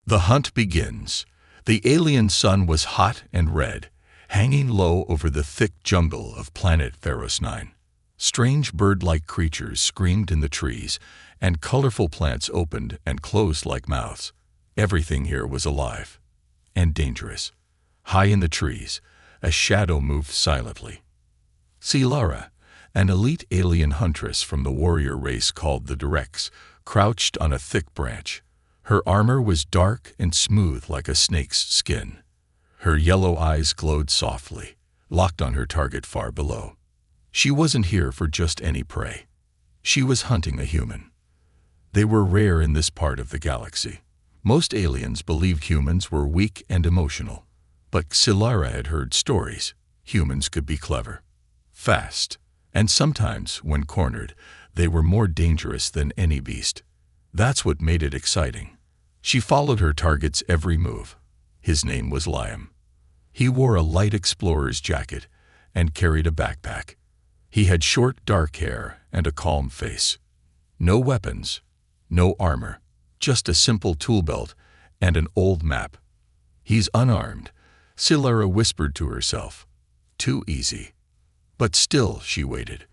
The hunt begins. The alien sun was hot and red, hanging low over the thick jungle of planet Pharos 9. Strange bird-like creatures screamed in the trees, and colorful plants opened and closed like mouths. Everything here was alive and dangerous. High in the trees, a shadow moved silently. Silara, an elite alien huntress from the warrior race called the Directs, crouched on a thick branch. Her armor was dark and smooth like a snake's skin. Her yellow eyes glowed softly, locked on her target far below. She wasn't here for just any prey. She was hunting a human. They were rare in this part of the galaxy. Most aliens believed humans were weak and emotional. But Silara had heard stories. Humans could be clever, fast, and sometimes, when cornered, they were more dangerous than any beast. That's what made it exciting. She followed her target's every move. His name was Liam. He wore a light explorer's jacket and carried a backpack. He had short, dark hair and a calm face. No weapons, no armor, just a simple tool belt and an old map. He's unarmed, Silara whispered to herself. Too easy. But still, she waited.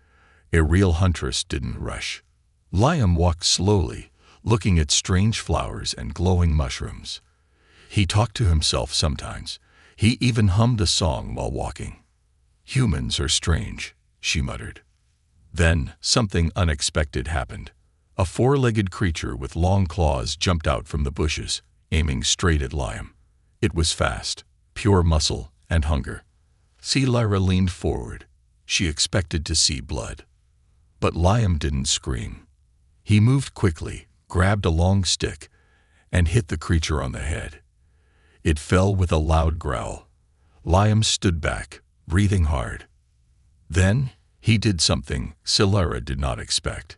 A real huntress didn't rush. Liam walked slowly, looking at strange flowers and glowing mushrooms. He talked to himself sometimes. He even hummed a song while walking. Humans are strange, she muttered. Then something unexpected happened. A four-legged creature with long claws jumped out from the bushes, aiming straight at Liam. It was fast, pure muscle and hunger. Silara leaned forward. She expected to see blood. But Liam didn't scream. He moved quickly, grabbed a long stick, and hit the creature on the head. It fell with a loud growl. Liam stood back, breathing hard. Then he did something Silara did not expect.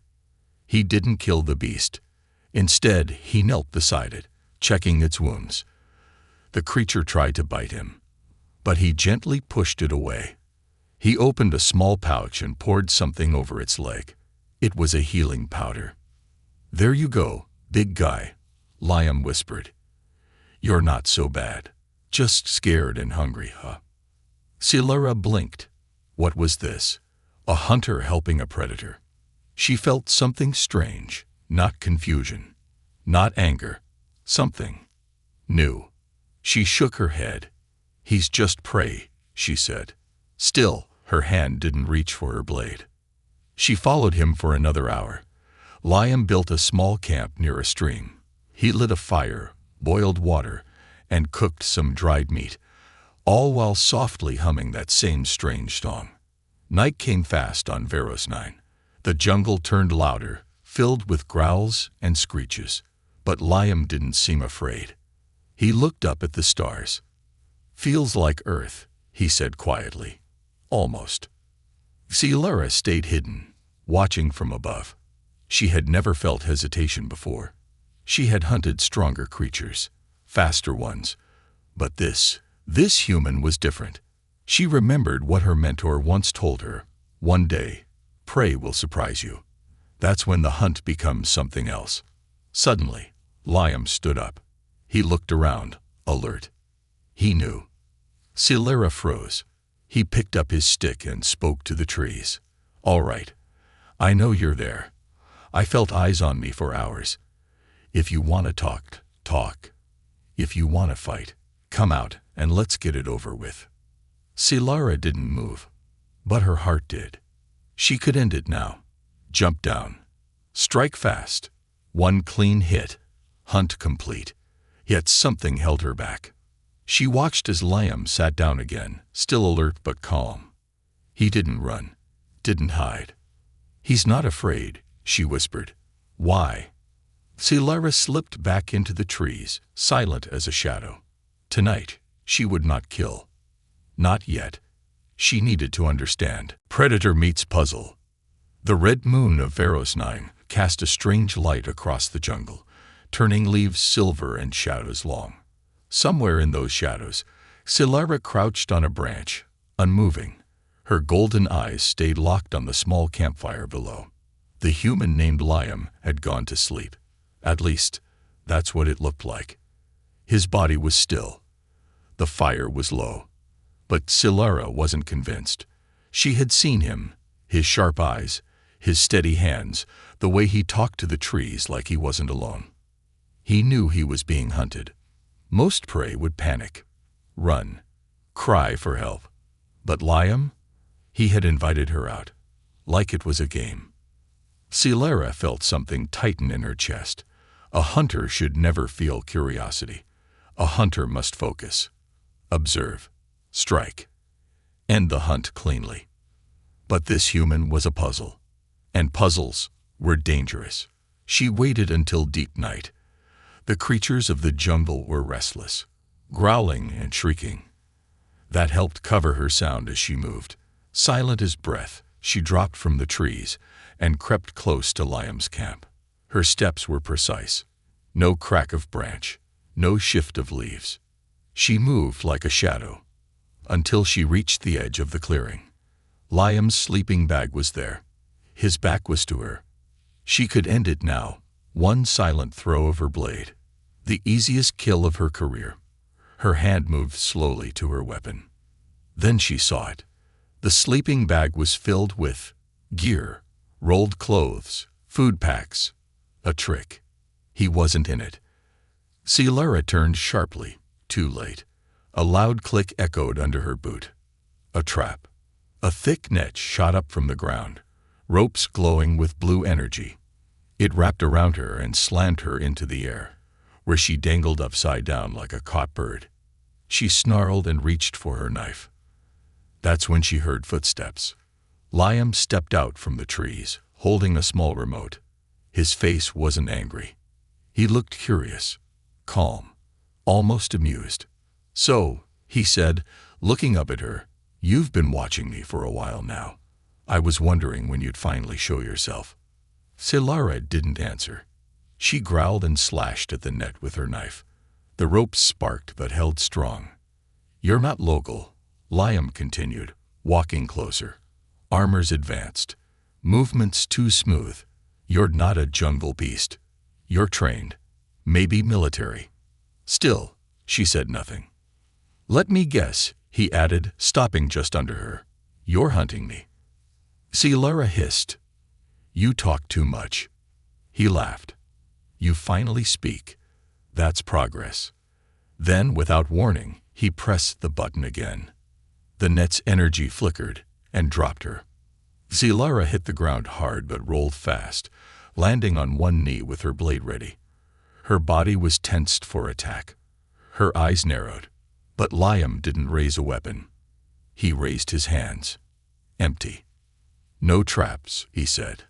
He didn't kill the beast. Instead, he knelt beside it, checking its wounds. The creature tried to bite him, but he gently pushed it away. He opened a small pouch and poured something over its leg. It was a healing powder. There you go, big guy, Liam whispered. You're not so bad. Just scared and hungry, huh? Silara blinked. What was this? A hunter helping a predator. She felt something strange, not confusion, not anger, something new. She shook her head. He's just prey, she said. Still, her hand didn't reach for her blade. She followed him for another hour. Liam built a small camp near a stream. He lit a fire, boiled water, and cooked some dried meat, all while softly humming that same strange song. Night came fast on Pharos 9. The jungle turned louder, filled with growls and screeches. But Liam didn't seem afraid. He looked up at the stars. Feels like Earth, he said quietly. Almost. Silara stayed hidden, watching from above. She had never felt hesitation before. She had hunted stronger creatures, faster ones. But this human was different. She remembered what her mentor once told her. One day, prey will surprise you. That's when the hunt becomes something else. Suddenly, Liam stood up. He looked around, alert. He knew. Silara froze. He picked up his stick and spoke to the trees. All right. I know you're there. I felt eyes on me for hours. If you want to talk, talk. If you want to fight, come out and let's get it over with. Silara didn't move, but her heart did. She could end it now. Jump down. Strike fast. One clean hit. Hunt complete. Yet something held her back. She watched as Liam sat down again, still alert but calm. He didn't run, didn't hide. He's not afraid, she whispered. Why? Silara slipped back into the trees, silent as a shadow. Tonight, she would not kill. Not yet. She needed to understand. Predator meets puzzle. The red moon of Pharos 9 cast a strange light across the jungle, turning leaves silver and shadows long. Somewhere in those shadows, Silara crouched on a branch, unmoving. Her golden eyes stayed locked on the small campfire below. The human named Liam had gone to sleep. At least, that's what it looked like. His body was still. The fire was low. But Silara wasn't convinced. She had seen him, his sharp eyes, his steady hands, the way he talked to the trees like he wasn't alone. He knew he was being hunted. Most prey would panic, run, cry for help. But Liam? He had invited her out, like it was a game. Silara felt something tighten in her chest. A hunter should never feel curiosity. A hunter must focus, observe, strike, end the hunt cleanly. But this human was a puzzle, and puzzles were dangerous. She waited until deep night. The creatures of the jungle were restless, growling and shrieking. That helped cover her sound as she moved. Silent as breath, she dropped from the trees and crept close to Liam's camp. Her steps were precise. No crack of branch, no shift of leaves. She moved like a shadow until she reached the edge of the clearing. Liam's sleeping bag was there. His back was to her. She could end it now, one silent throw of her blade. The easiest kill of her career. Her hand moved slowly to her weapon. Then she saw it. The sleeping bag was filled with gear, rolled clothes, food packs. A trick. He wasn't in it. Silara turned sharply, too late. A loud click echoed under her boot. A trap. A thick net shot up from the ground, ropes glowing with blue energy. It wrapped around her and slammed her into the air, where she dangled upside down like a caught bird. She snarled and reached for her knife. That's when she heard footsteps. Liam stepped out from the trees, holding a small remote. His face wasn't angry. He looked curious, calm, almost amused. "So," he said, looking up at her, "you've been watching me for a while now. I was wondering when you'd finally show yourself." Silara didn't answer. She growled and slashed at the net with her knife. The ropes sparked but held strong. "You're not local," Liam continued, walking closer. Armors advanced. Movements too smooth. "You're not a jungle beast. You're trained. Maybe military." Still, she said nothing. "Let me guess," he added, stopping just under her. "You're hunting me." Silara hissed. "You talk too much." He laughed. "You finally speak. That's progress." Then, without warning, he pressed the button again. The net's energy flickered and dropped her. Silara hit the ground hard but rolled fast, landing on one knee with her blade ready. Her body was tensed for attack. Her eyes narrowed. But Liam didn't raise a weapon. He raised his hands. Empty. "No traps," he said.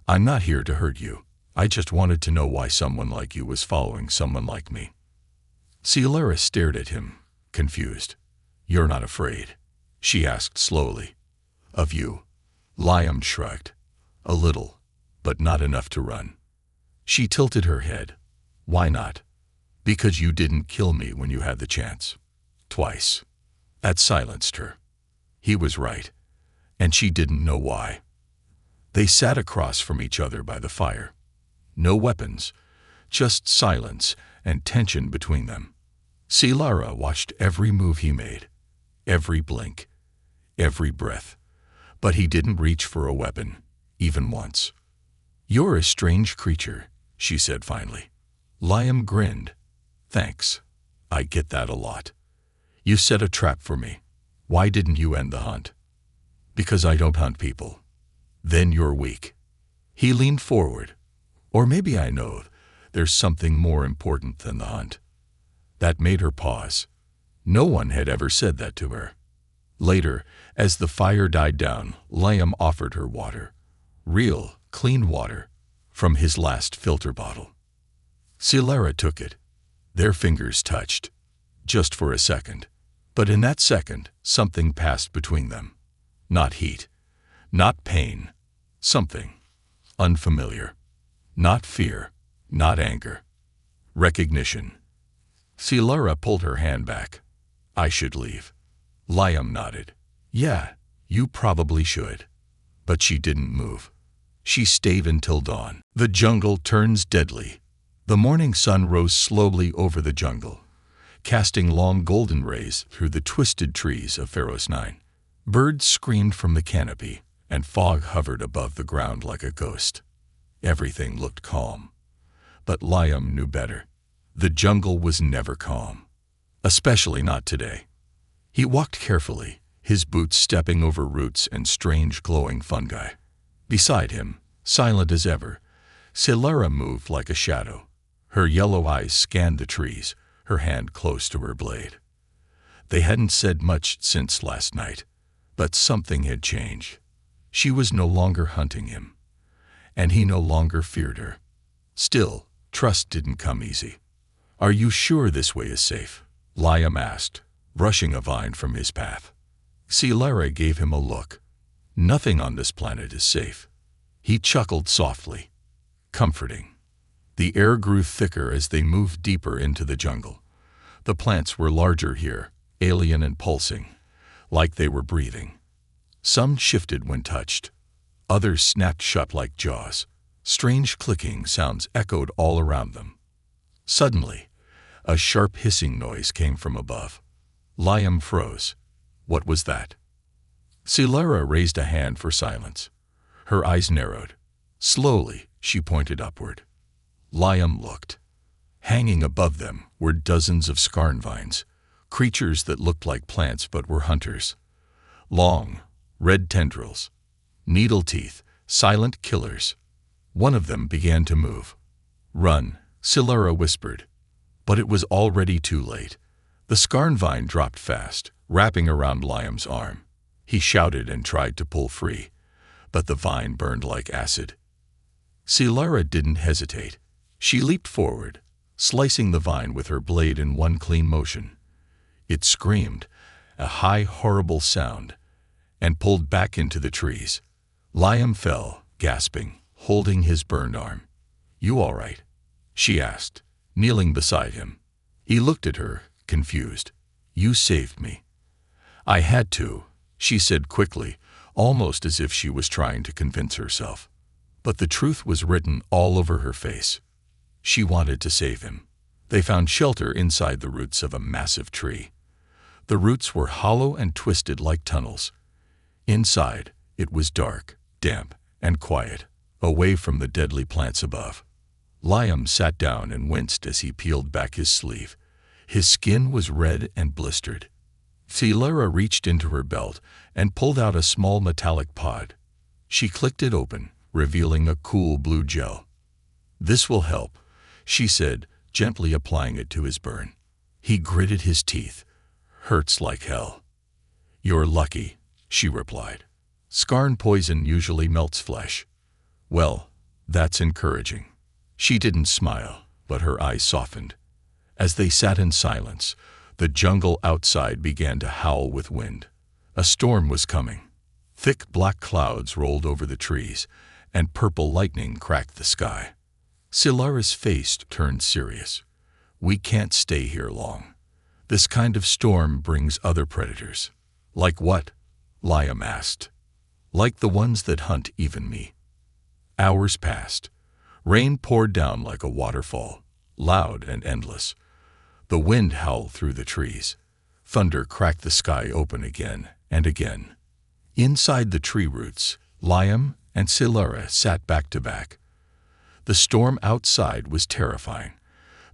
"I'm not here to hurt you. I just wanted to know why someone like you was following someone like me." Silara stared at him, confused. "You're not afraid?" she asked slowly. "Of you?" Liam shrugged. "A little, but not enough to run." She tilted her head. "Why not?" "Because you didn't kill me when you had the chance. Twice." That silenced her. He was right, and she didn't know why. They sat across from each other by the fire. No weapons, just silence and tension between them. Silara watched every move he made, every blink, every breath. But he didn't reach for a weapon, even once. "You're a strange creature," she said finally. Liam grinned. "Thanks. I get that a lot. You set a trap for me. Why didn't you end the hunt?" "Because I don't hunt people." "Then you're weak." He leaned forward. "Or maybe I know there's something more important than the hunt." That made her pause. No one had ever said that to her. Later, as the fire died down, Liam offered her water. Real, clean water, from his last filter bottle. Silara took it. Their fingers touched, just for a second. But in that second, something passed between them. Not heat, not pain, something unfamiliar. Not fear, not anger. Recognition. Silara pulled her hand back. "I should leave." Liam nodded. "Yeah, you probably should." But she didn't move. She stayed until dawn. The jungle turns deadly. The morning sun rose slowly over the jungle, casting long golden rays through the twisted trees of Pharos 9. Birds screamed from the canopy, and fog hovered above the ground like a ghost. Everything looked calm. But Liam knew better. The jungle was never calm. Especially not today. He walked carefully, his boots stepping over roots and strange glowing fungi. Beside him, silent as ever, Silera moved like a shadow. Her yellow eyes scanned the trees, her hand close to her blade. They hadn't said much since last night, but something had changed. She was no longer hunting him, and he no longer feared her. Still, trust didn't come easy. "Are you sure this way is safe?" Liam asked, brushing a vine from his path. Silera gave him a look. "Nothing on this planet is safe." He chuckled softly. Comforting. The air grew thicker as they moved deeper into the jungle. The plants were larger here, alien and pulsing, like they were breathing. Some shifted when touched. Others snapped shut like jaws. Strange clicking sounds echoed all around them. Suddenly, a sharp hissing noise came from above. Liam froze. What was that? Silera raised a hand for silence. Her eyes narrowed. Slowly, she pointed upward. Liam looked. Hanging above them were dozens of scarn vines, creatures that looked like plants but were hunters. Long, red tendrils, needle teeth, silent killers. One of them began to move. "Run," Silera whispered. But it was already too late. The scarn vine dropped fast, wrapping around Liam's arm. He shouted and tried to pull free, but the vine burned like acid. Silera didn't hesitate. She leaped forward, slicing the vine with her blade in one clean motion. It screamed, a high, horrible sound, and pulled back into the trees. Liam fell, gasping, holding his burned arm. "You all right?" she asked, kneeling beside him. He looked at her, confused. "You saved me." "I had to," she said quickly, almost as if she was trying to convince herself. But the truth was written all over her face. She wanted to save him. They found shelter inside the roots of a massive tree. The roots were hollow and twisted like tunnels. Inside, it was dark, damp, and quiet, away from the deadly plants above. Liam sat down and winced as he peeled back his sleeve. His skin was red and blistered. Silera reached into her belt and pulled out a small metallic pod. She clicked it open, revealing a cool blue gel. "This will help," she said, gently applying it to his burn. He gritted his teeth. "Hurts like hell." "You're lucky," she replied. "Scarn poison usually melts flesh." "Well, that's encouraging." She didn't smile, but her eyes softened. As they sat in silence, the jungle outside began to howl with wind. A storm was coming. Thick black clouds rolled over the trees, and purple lightning cracked the sky. Silera's face turned serious. "We can't stay here long. This kind of storm brings other predators." "Like what?" Liam asked. "Like the ones that hunt even me." Hours passed. Rain poured down like a waterfall, loud and endless. The wind howled through the trees. Thunder cracked the sky open again and again. Inside the tree roots, Liam and Silera sat back to back. The storm outside was terrifying,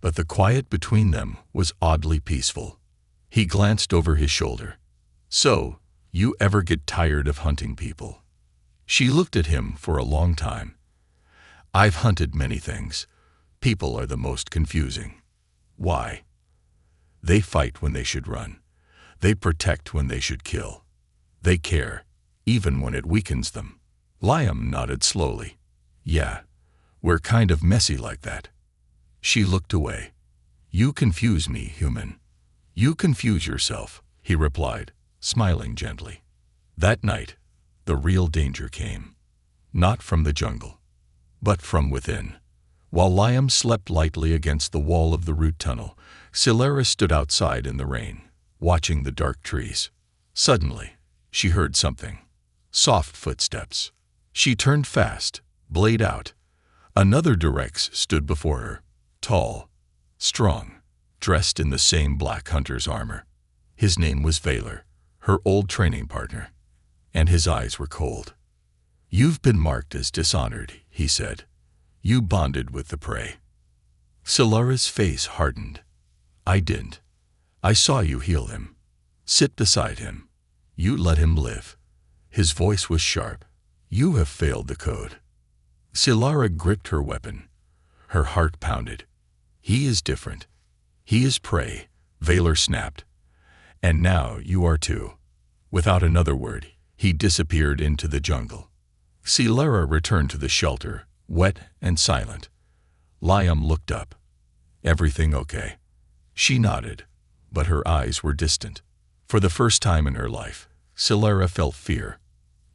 but the quiet between them was oddly peaceful. He glanced over his shoulder. "So, you ever get tired of hunting people?" She looked at him for a long time. "I've hunted many things. People are the most confusing." "Why?" "They fight when they should run. They protect when they should kill. They care, even when it weakens them." Liam nodded slowly. "Yeah, we're kind of messy like that." She looked away. "You confuse me, human." "You confuse yourself," he replied, smiling gently. That night, the real danger came. Not from the jungle, but from within. While Liam slept lightly against the wall of the root tunnel, Silera stood outside in the rain, watching the dark trees. Suddenly, she heard something. Soft footsteps. She turned fast, blade out. Another Durex stood before her, tall, strong, dressed in the same black hunter's armor. His name was Valor, her old training partner, and his eyes were cold. "You've been marked as dishonored," he said. "You bonded with the prey." Silara's face hardened. "I didn't. I saw you heal him. Sit beside him. You let him live." His voice was sharp. "You have failed the code." Silara gripped her weapon. Her heart pounded. "He is different. He is prey," Valor snapped. "And now you are too." Without another word, he disappeared into the jungle. Silara returned to the shelter, wet and silent. Liam looked up. "Everything okay?" She nodded, but her eyes were distant. For the first time in her life, Silara felt fear.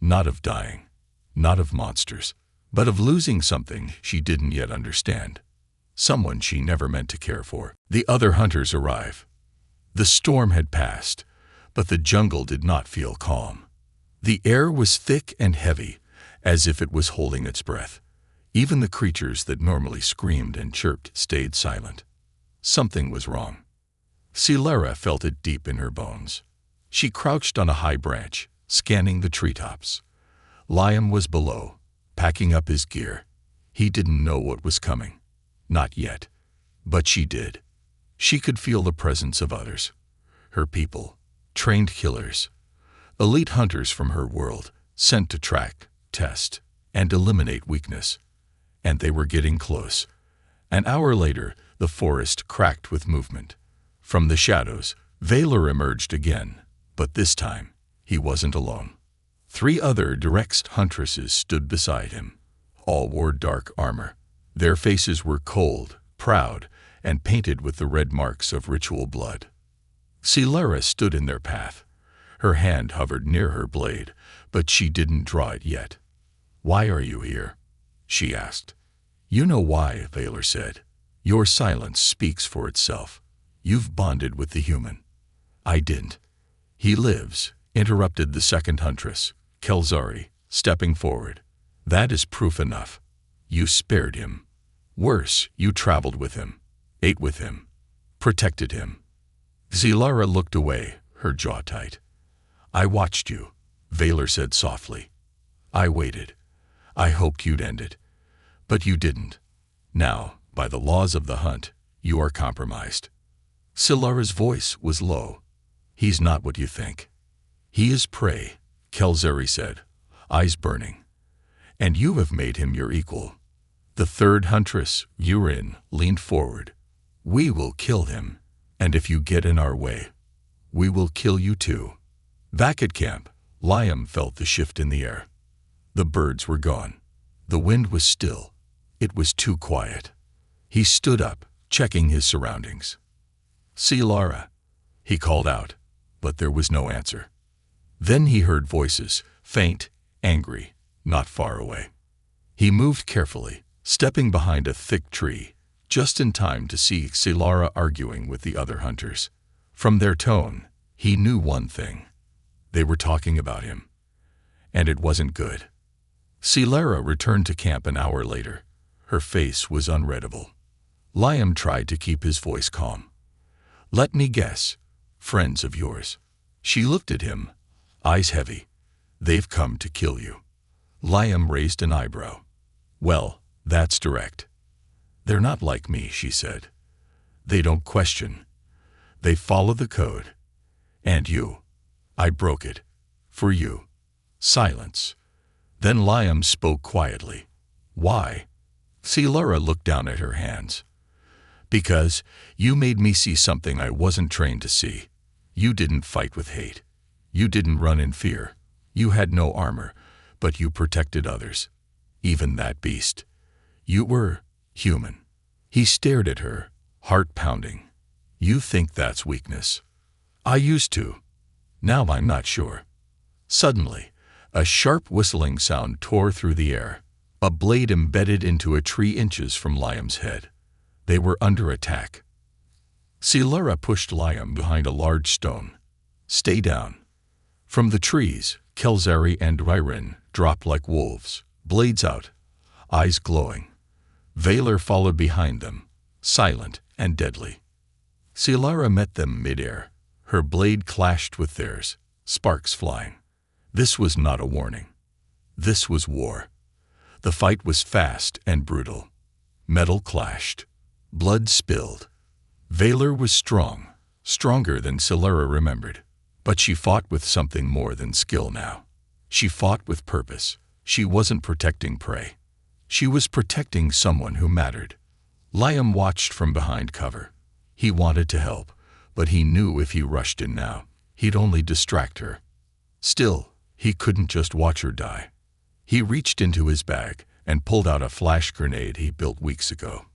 Not of dying, not of monsters, but of losing something she didn't yet understand. Someone she never meant to care for. The other hunters arrive. The storm had passed, but the jungle did not feel calm. The air was thick and heavy, as if it was holding its breath. Even the creatures that normally screamed and chirped stayed silent. Something was wrong. Silara felt it deep in her bones. She crouched on a high branch, scanning the treetops. Liam was below, packing up his gear. He didn't know what was coming. Not yet. But she did. She could feel the presence of others. Her people, trained killers, elite hunters from her world, sent to track, test, and eliminate weakness. And they were getting close. An hour later, the forest cracked with movement. From the shadows, Valor emerged again, but this time, he wasn't alone. 3 other direct huntresses stood beside him. All wore dark armor. Their faces were cold, proud, and painted with the red marks of ritual blood. Silara stood in their path. Her hand hovered near her blade, but she didn't draw it yet. "Why are you here?" she asked. "You know why," Valor said. "Your silence speaks for itself. You've bonded with the human." "I didn't." "He lives," interrupted the second huntress, Kelzari, stepping forward. "That is proof enough. You spared him. Worse, you traveled with him, ate with him, protected him." Silara looked away, her jaw tight. "I watched you," Valor said softly. "I waited. I hoped you'd end it. But you didn't. Now, by the laws of the hunt, you are compromised." Silara's voice was low. "He's not what you think. He is prey," Kelzari said, eyes burning. "And you have made him your equal." The third huntress, Urin, leaned forward. "We will kill him, and if you get in our way, we will kill you too." Back at camp, Liam felt the shift in the air. The birds were gone. The wind was still. It was too quiet. He stood up, checking his surroundings. "Silara," he called out, but there was no answer. Then he heard voices, faint, angry, not far away. He moved carefully, stepping behind a thick tree, just in time to see Silara arguing with the other hunters. From their tone, he knew one thing. They were talking about him. And it wasn't good. Silara returned to camp an hour later. Her face was unreadable. Liam tried to keep his voice calm. "Let me guess. Friends of yours." She looked at him, eyes heavy. "They've come to kill you." Liam raised an eyebrow. "Well, that's direct." "They're not like me," she said. "They don't question. They follow the code. And you. I broke it. For you." Silence. Then Liam spoke quietly. "Why?" Silara looked down at her hands. "Because you made me see something I wasn't trained to see. You didn't fight with hate. You didn't run in fear. You had no armor, but you protected others. Even that beast. You were human." He stared at her, heart pounding. "You think that's weakness?" "I used to. Now I'm not sure." Suddenly, a sharp whistling sound tore through the air. A blade embedded into a tree inches from Liam's head. They were under attack. Silara pushed Liam behind a large stone. "Stay down." From the trees, Kelzari and Ryrin dropped like wolves, blades out, eyes glowing. Valor followed behind them, silent and deadly. Silara met them midair. Her blade clashed with theirs, sparks flying. This was not a warning. This was war. The fight was fast and brutal. Metal clashed. Blood spilled. Valor was strong, stronger than Silara remembered. But she fought with something more than skill now. She fought with purpose. She wasn't protecting prey. She was protecting someone who mattered. Liam watched from behind cover. He wanted to help, but he knew if he rushed in now, he'd only distract her. Still, he couldn't just watch her die. He reached into his bag and pulled out a flash grenade he built weeks ago.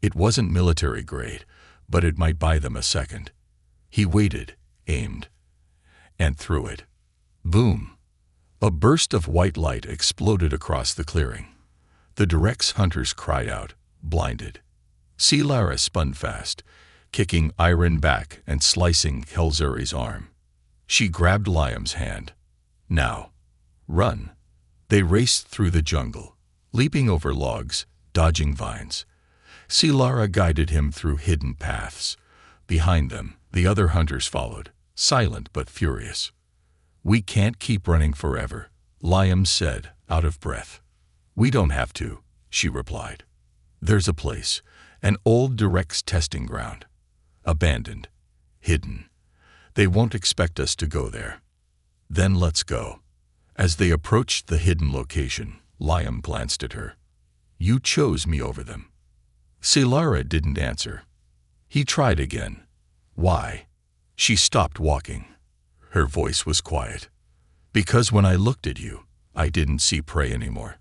It wasn't military grade, but it might buy them a second. He waited, aimed, and threw it. Boom! A burst of white light exploded across the clearing. The Direc's hunters cried out, blinded. Silara spun fast, kicking Iron back and slicing Kelzuri's arm. She grabbed Liam's hand. Now, run. They raced through the jungle, leaping over logs, dodging vines. Silara guided him through hidden paths. Behind them, the other hunters followed, silent but furious. "We can't keep running forever," Liam said, out of breath. "We don't have to," she replied. "There's a place, an old Direc's testing ground. Abandoned. Hidden. They won't expect us to go there." "Then let's go." As they approached the hidden location, Liam glanced at her. "You chose me over them." Silara didn't answer. He tried again. "Why?" She stopped walking. Her voice was quiet. "Because when I looked at you, I didn't see prey anymore.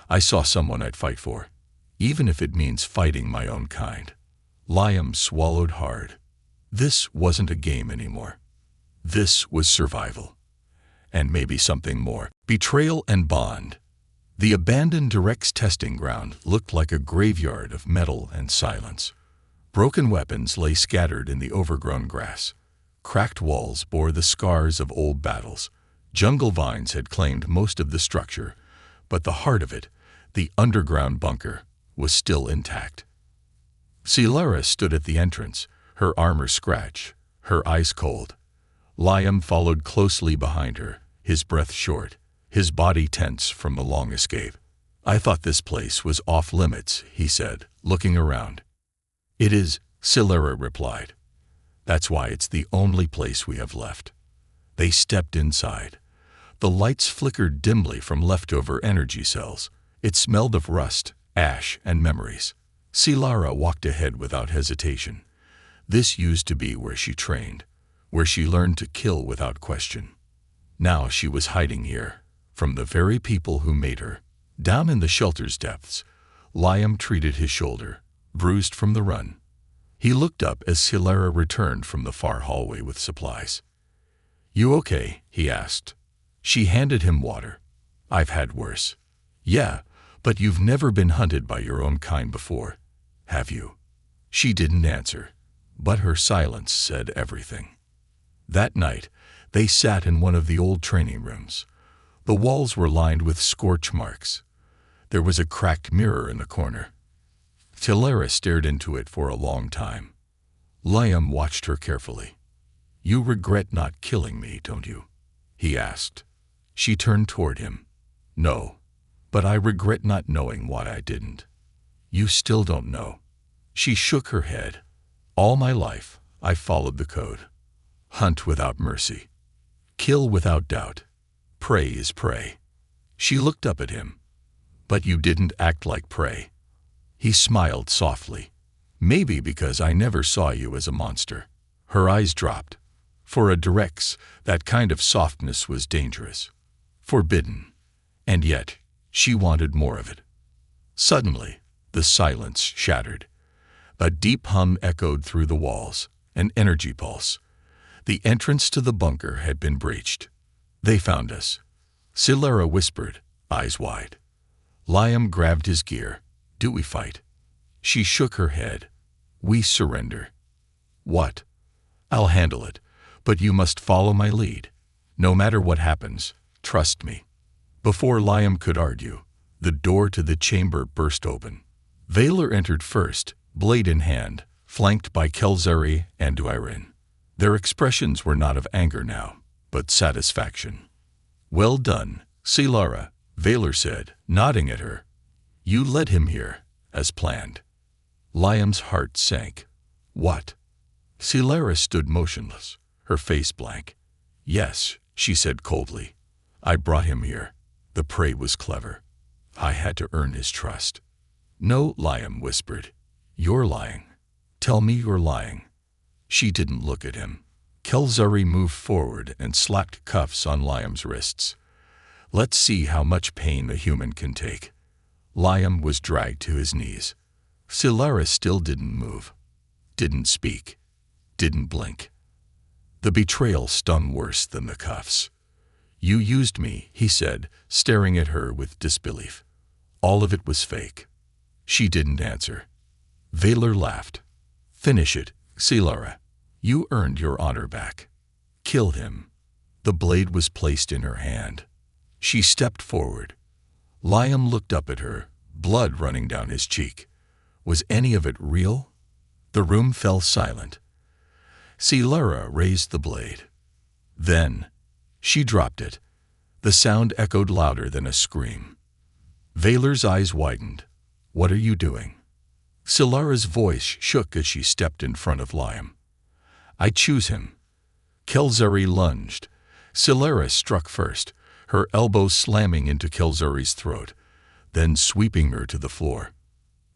I saw someone I'd fight for, even if it means fighting my own kind." Liam swallowed hard. This wasn't a game anymore. This was survival. And maybe something more. Betrayal and bond. The abandoned Direc's testing ground looked like a graveyard of metal and silence. Broken weapons lay scattered in the overgrown grass. Cracked walls bore the scars of old battles. Jungle vines had claimed most of the structure, but the heart of it, the underground bunker, was still intact. Silara stood at the entrance, her armor scratched, her eyes cold. Liam followed closely behind her, his breath short, his body tense from the long escape. "I thought this place was off limits," he said, looking around. "It is," Silara replied. "That's why it's the only place we have left." They stepped inside. The lights flickered dimly from leftover energy cells. It smelled of rust, ash, and memories. Silara walked ahead without hesitation. This used to be where she trained, where she learned to kill without question. Now she was hiding here, from the very people who made her. Down in the shelter's depths, Liam treated his shoulder, bruised from the run. He looked up as Silara returned from the far hallway with supplies. "You okay?" he asked. She handed him water. "I've had worse." "Yeah, but you've never been hunted by your own kind before, have you?" She didn't answer, but her silence said everything. That night, they sat in one of the old training rooms. The walls were lined with scorch marks. There was a cracked mirror in the corner. Silara stared into it for a long time. Liam watched her carefully. "You regret not killing me, don't you?" he asked. She turned toward him. "No, but I regret not knowing why I didn't." "You still don't know." She shook her head. "All my life, I followed the code. Hunt without mercy. Kill without doubt. Prey is prey." She looked up at him. "But you didn't act like prey." He smiled softly. "Maybe because I never saw you as a monster." Her eyes dropped. For a Direc's, that kind of softness was dangerous. Forbidden. And yet, she wanted more of it. Suddenly, the silence shattered. A deep hum echoed through the walls, an energy pulse. The entrance to the bunker had been breached. "They found us," Silara whispered, eyes wide. Liam grabbed his gear. "Do we fight?" She shook her head. "We surrender." "What?" "I'll handle it, but you must follow my lead. No matter what happens, trust me." Before Liam could argue, the door to the chamber burst open. Valor entered first, blade in hand, flanked by Kelzari and Duirin. Their expressions were not of anger now, but satisfaction. "Well done, Silara," Vaylor said, nodding at her. "You led him here, as planned." Liam's heart sank. "What?" Silara stood motionless, her face blank. "Yes," she said coldly. "I brought him here. The prey was clever. I had to earn his trust." "No," Liam whispered. "You're lying. Tell me you're lying." She didn't look at him. Kelzari moved forward and slapped cuffs on Liam's wrists. "Let's see how much pain a human can take." Liam was dragged to his knees. Silara still didn't move, didn't speak, didn't blink. The betrayal stung worse than the cuffs. "You used me," he said, staring at her with disbelief. "All of it was fake." She didn't answer. Vaylor laughed. "Finish it, Silara. You earned your honor back. Kill him." The blade was placed in her hand. She stepped forward. Liam looked up at her, blood running down his cheek. Was any of it real? The room fell silent. Silara raised the blade. Then she dropped it. The sound echoed louder than a scream. Vaylor's eyes widened. "What are you doing?" Silara's voice shook as she stepped in front of Liam. "I choose him." Kelzari lunged. Silara struck first, her elbow slamming into Kelzari's throat, then sweeping her to the floor.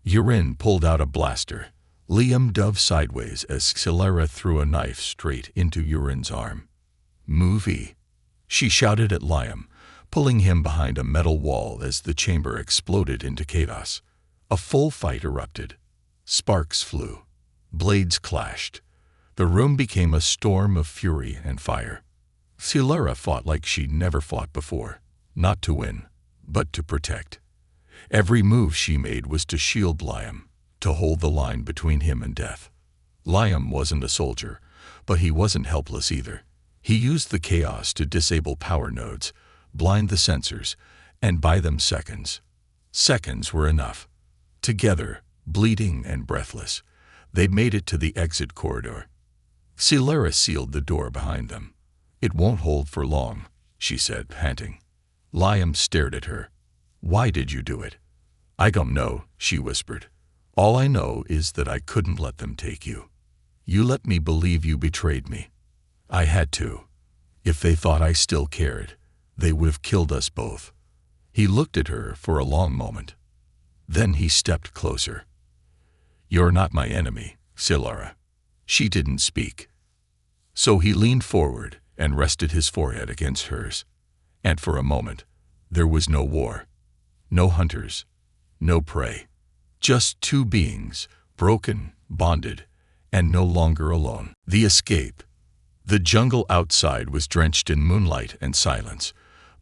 Urin pulled out a blaster. Liam dove sideways as Silara threw a knife straight into Urin's arm. "Movie," she shouted at Liam, pulling him behind a metal wall as the chamber exploded into chaos. A full fight erupted. Sparks flew. Blades clashed. The room became a storm of fury and fire. Silara fought like she'd never fought before, not to win, but to protect. Every move she made was to shield Liam, to hold the line between him and death. Liam wasn't a soldier, but he wasn't helpless either. He used the chaos to disable power nodes, blind the sensors, and buy them seconds. Seconds were enough. Together, bleeding and breathless, they made it to the exit corridor. Silara sealed the door behind them. "It won't hold for long," she said, panting. Liam stared at her. "Why did you do it?" "I don't know," she whispered. "All I know is that I couldn't let them take you. You let me believe you betrayed me. I had to. If they thought I still cared, they would have killed us both." He looked at her for a long moment. Then he stepped closer. "You're not my enemy, Silara." She didn't speak. So he leaned forward and rested his forehead against hers. And for a moment, there was no war, no hunters, no prey. Just two beings, broken, bonded, and no longer alone. The escape. The jungle outside was drenched in moonlight and silence,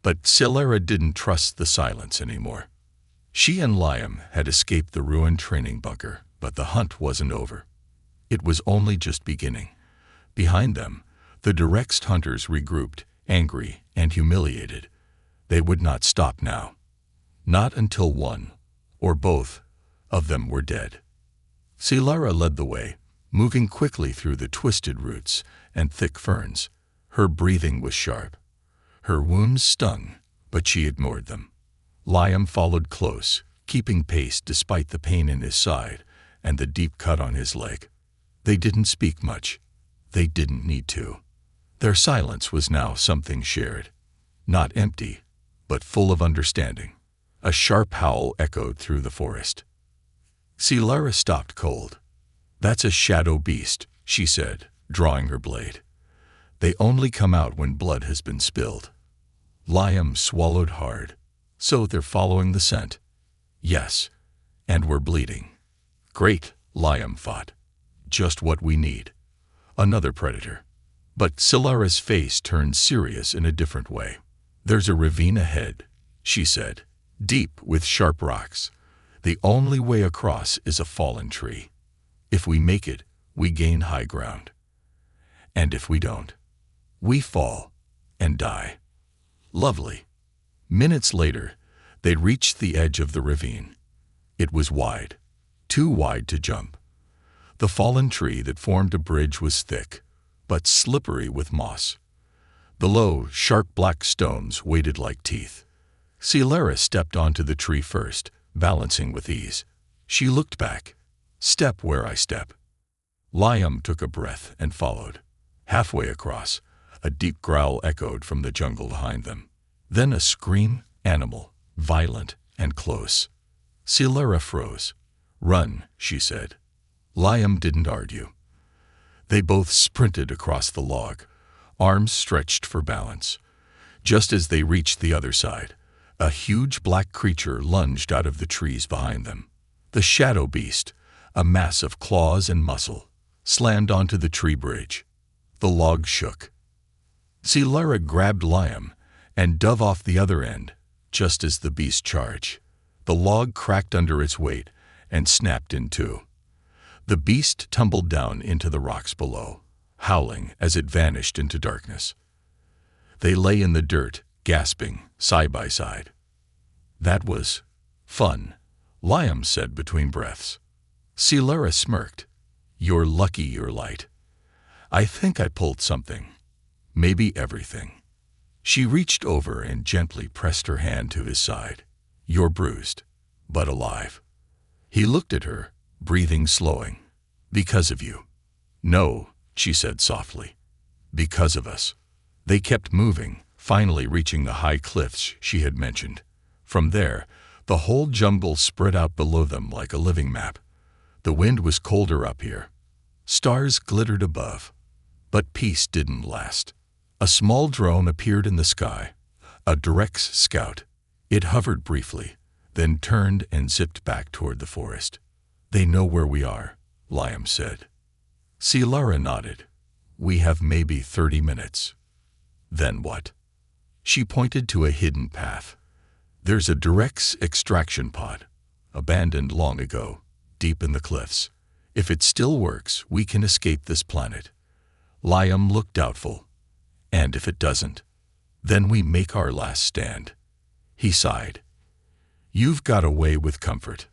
but Silara didn't trust the silence anymore. She and Liam had escaped the ruined training bunker, but the hunt wasn't over. It was only just beginning. Behind them, the Direct's hunters regrouped, angry and humiliated. They would not stop now. Not until one, or both, of them were dead. Silara led the way, moving quickly through the twisted roots and thick ferns. Her breathing was sharp. Her wounds stung, but she ignored them. Liam followed close, keeping pace despite the pain in his side and the deep cut on his leg. They didn't speak much. They didn't need to. Their silence was now something shared. Not empty, but full of understanding. A sharp howl echoed through the forest. Silara stopped cold. "That's a shadow beast," she said, drawing her blade. "They only come out when blood has been spilled." Liam swallowed hard. "So they're following the scent?" "Yes, and we're bleeding." "Great," Liam thought. "Just what we need. Another predator." But Silara's face turned serious in a different way. "There's a ravine ahead," she said, "deep with sharp rocks. The only way across is a fallen tree. If we make it, we gain high ground. And if we don't, we fall and die." Lovely. Minutes later, they reached the edge of the ravine. It was wide, too wide to jump. The fallen tree that formed a bridge was thick, but slippery with moss. The low, sharp black stones waited like teeth. Celara stepped onto the tree first, balancing with ease. She looked back. Step where I step. Liam took a breath and followed. Halfway across, a deep growl echoed from the jungle behind them. Then a scream, animal, violent and close. Celara froze. "Run," she said. Liam didn't argue. They both sprinted across the log, arms stretched for balance. Just as they reached the other side, a huge black creature lunged out of the trees behind them. The shadow beast, a mass of claws and muscle, slammed onto the tree bridge. The log shook. Celara grabbed Liam and dove off the other end, just as the beast charged. The log cracked under its weight and snapped in two. The beast tumbled down into the rocks below, howling as it vanished into darkness. They lay in the dirt, gasping, side by side. "That was fun," Liam said between breaths. Celara smirked. "You're lucky you're light. I think I pulled something. Maybe everything." She reached over and gently pressed her hand to his side. "You're bruised, but alive." He looked at her, breathing slowing. "Because of you." "No," she said softly. "Because of us." They kept moving, finally reaching the high cliffs she had mentioned. From there, the whole jungle spread out below them like a living map. The wind was colder up here. Stars glittered above. But peace didn't last. A small drone appeared in the sky, a Drex scout. It hovered briefly, then turned and zipped back toward the forest. "They know where we are," Liam said. Celara nodded. "We have maybe 30 minutes. Then what?" She pointed to a hidden path. "There's a Drex extraction pod, abandoned long ago, deep in the cliffs. If it still works, we can escape this planet." Liam looked doubtful. "And if it doesn't? Then we make our last stand." He sighed. "You've got away with comfort."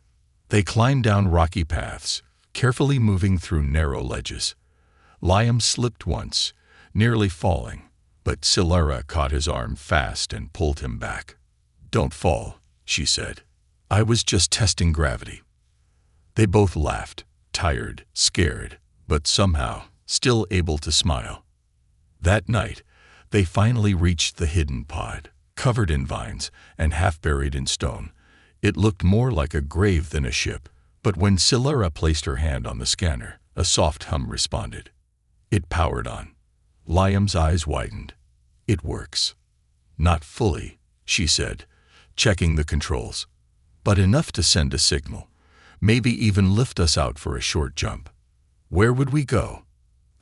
They climbed down rocky paths, carefully moving through narrow ledges. Liam slipped once, nearly falling, but Celara caught his arm fast and pulled him back. "Don't fall," she said. "I was just testing gravity." They both laughed, tired, scared, but somehow still able to smile. That night, they finally reached the hidden pod, covered in vines and half buried in stone. It looked more like a grave than a ship, but when Celara placed her hand on the scanner, a soft hum responded. It powered on. Liam's eyes widened. "It works." "Not fully," she said, checking the controls, "but enough to send a signal. Maybe even lift us out for a short jump." Where would we go?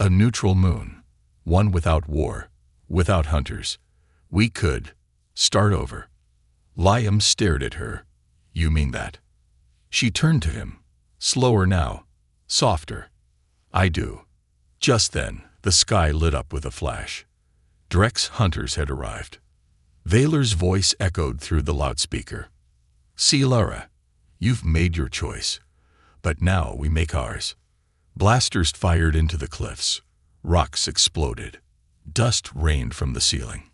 A neutral moon, one without war, without hunters. We could start over. Liam stared at her. "You mean that?" She turned to him, slower now, softer. "I do." Just then, the sky lit up with a flash. Drex hunters had arrived. Vaylor's voice echoed through the loudspeaker. "Celara, you've made your choice, but now we make ours." Blasters fired into the cliffs. Rocks exploded. Dust rained from the ceiling.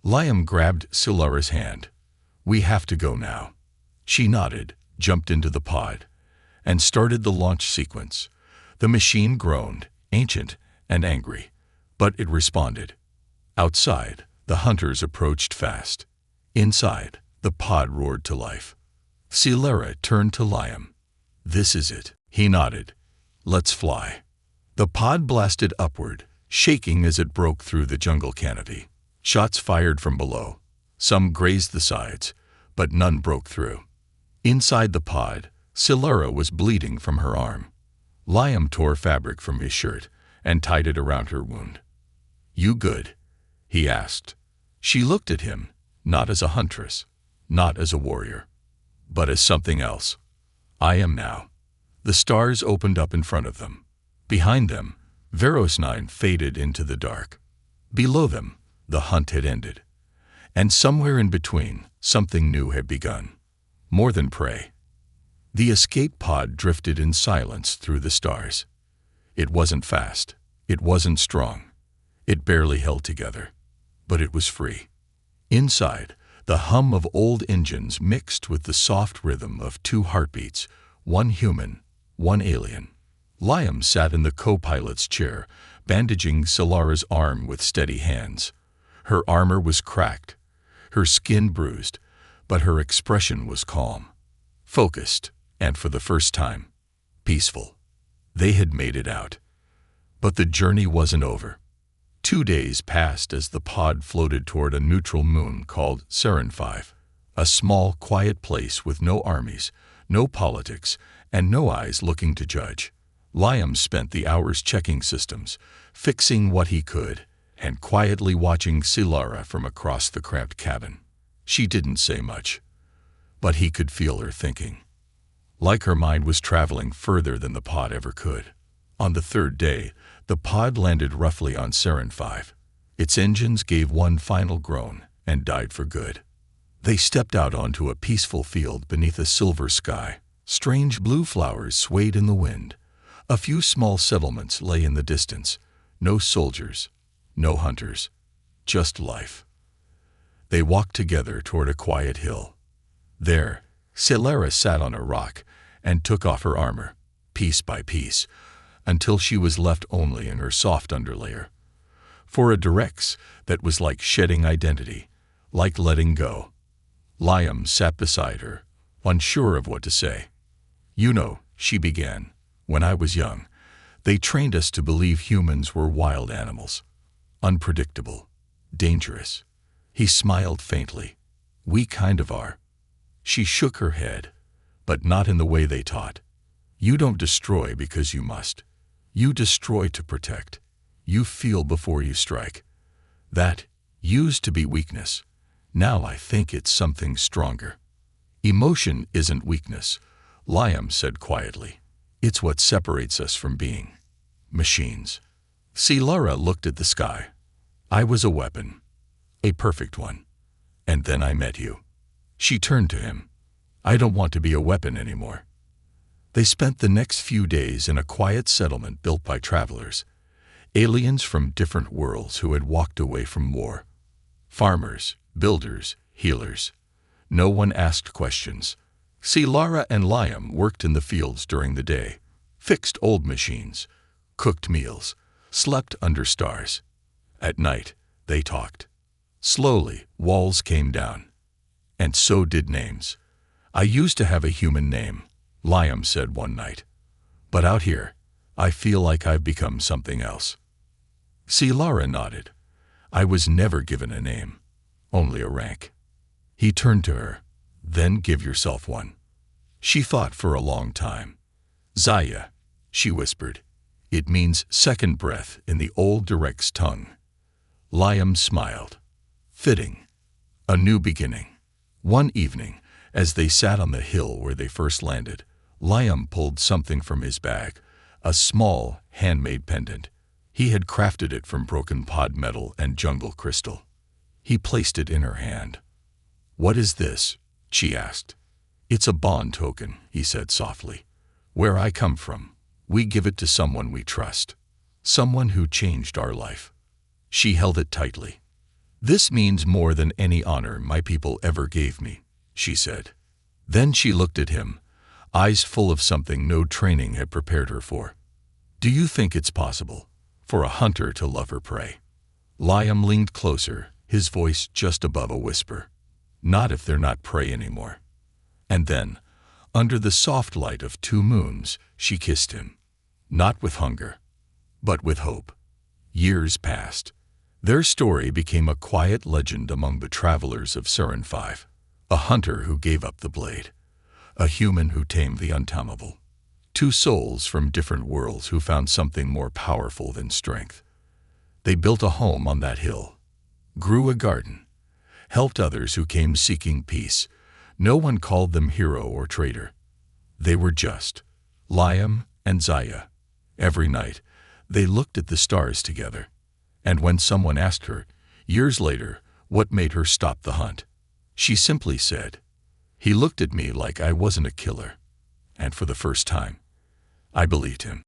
Liam grabbed Celara's hand. "We have to go now." She nodded, jumped into the pod, and started the launch sequence. The machine groaned, ancient and angry, but it responded. Outside, the hunters approached fast. Inside, the pod roared to life. Celara turned to Liam. "This is it." He nodded. "Let's fly." The pod blasted upward, shaking as it broke through the jungle canopy. Shots fired from below. Some grazed the sides, but none broke through. Inside the pod, Celara was bleeding from her arm. Liam tore fabric from his shirt and tied it around her wound. "You good?" he asked. She looked at him, not as a huntress, not as a warrior, but as something else. "I am now." The stars opened up in front of them. Behind them, Verosnine faded into the dark. Below them, the hunt had ended. And somewhere in between, something new had begun. More than prey. The escape pod drifted in silence through the stars. It wasn't fast. It wasn't strong. It barely held together. But it was free. Inside, the hum of old engines mixed with the soft rhythm of two heartbeats, one human, one alien. Liam sat in the co-pilot's chair, bandaging Silara's arm with steady hands. Her armor was cracked, her skin bruised, but her expression was calm, focused, and for the first time, peaceful. They had made it out. But the journey wasn't over. 2 days passed as the pod floated toward a neutral moon called Saturn V, a small, quiet place with no armies, no politics, and no eyes looking to judge. Liam spent the hours checking systems, fixing what he could, and quietly watching Silara from across the cramped cabin. She didn't say much, but he could feel her thinking. Like her mind was traveling further than the pod ever could. On the 3rd day, the pod landed roughly on Saturn V. Its engines gave one final groan and died for good. They stepped out onto a peaceful field beneath a silver sky. Strange blue flowers swayed in the wind. A few small settlements lay in the distance. No soldiers, no hunters, just life. They walked together toward a quiet hill. There, Silara sat on a rock and took off her armor, piece by piece, until she was left only in her soft underlayer. For a Durex, that was like shedding identity, like letting go. Liam sat beside her, unsure of what to say. "You know," she began, "when I was young, they trained us to believe humans were wild animals, unpredictable, dangerous." He smiled faintly. "We kind of are." She shook her head, but not in the way they taught. "You don't destroy because you must. You destroy to protect. You feel before you strike. That used to be weakness. Now I think it's something stronger." "Emotion isn't weakness," Liam said quietly. "It's what separates us from being machines." Silara looked at the sky. "I was a weapon, a perfect one. And then I met you." She turned to him. "I don't want to be a weapon anymore." They spent the next few days in a quiet settlement built by travelers, aliens from different worlds who had walked away from war. Farmers, builders, healers. No one asked questions. Silara and Liam worked in the fields during the day, fixed old machines, cooked meals, slept under stars. At night, they talked. Slowly, walls came down. And so did names. "I used to have a human name," Liam said one night. "But out here, I feel like I've become something else." Silara nodded. "I was never given a name, only a rank." He turned to her. "Then give yourself one." She thought for a long time. "Zaya," she whispered. "It means second breath in the old Durex tongue." Liam smiled. Fitting. A new beginning. One evening, as they sat on the hill where they first landed, Liam pulled something from his bag, a small, handmade pendant. He had crafted it from broken pod metal and jungle crystal. He placed it in her hand. "What is this?" she asked. "It's a bond token," he said softly. "Where I come from, we give it to someone we trust, someone who changed our life." She held it tightly. "This means more than any honor my people ever gave me," she said. Then she looked at him, eyes full of something no training had prepared her for. "Do you think it's possible for a hunter to love her prey?" Liam leaned closer, his voice just above a whisper. "Not if they're not prey anymore." And then, under the soft light of 2 moons, she kissed him. Not with hunger, but with hope. Years passed. Their story became a quiet legend among the travelers of Saturn V. A hunter who gave up the blade. A human who tamed the untamable. 2 souls from different worlds who found something more powerful than strength. They built a home on that hill, grew a garden, helped others who came seeking peace. No one called them hero or traitor. They were just, Liam and Zaya. Every night, they looked at the stars together. And when someone asked her, years later, what made her stop the hunt, she simply said, "He looked at me like I wasn't a killer, and for the first time, I believed him.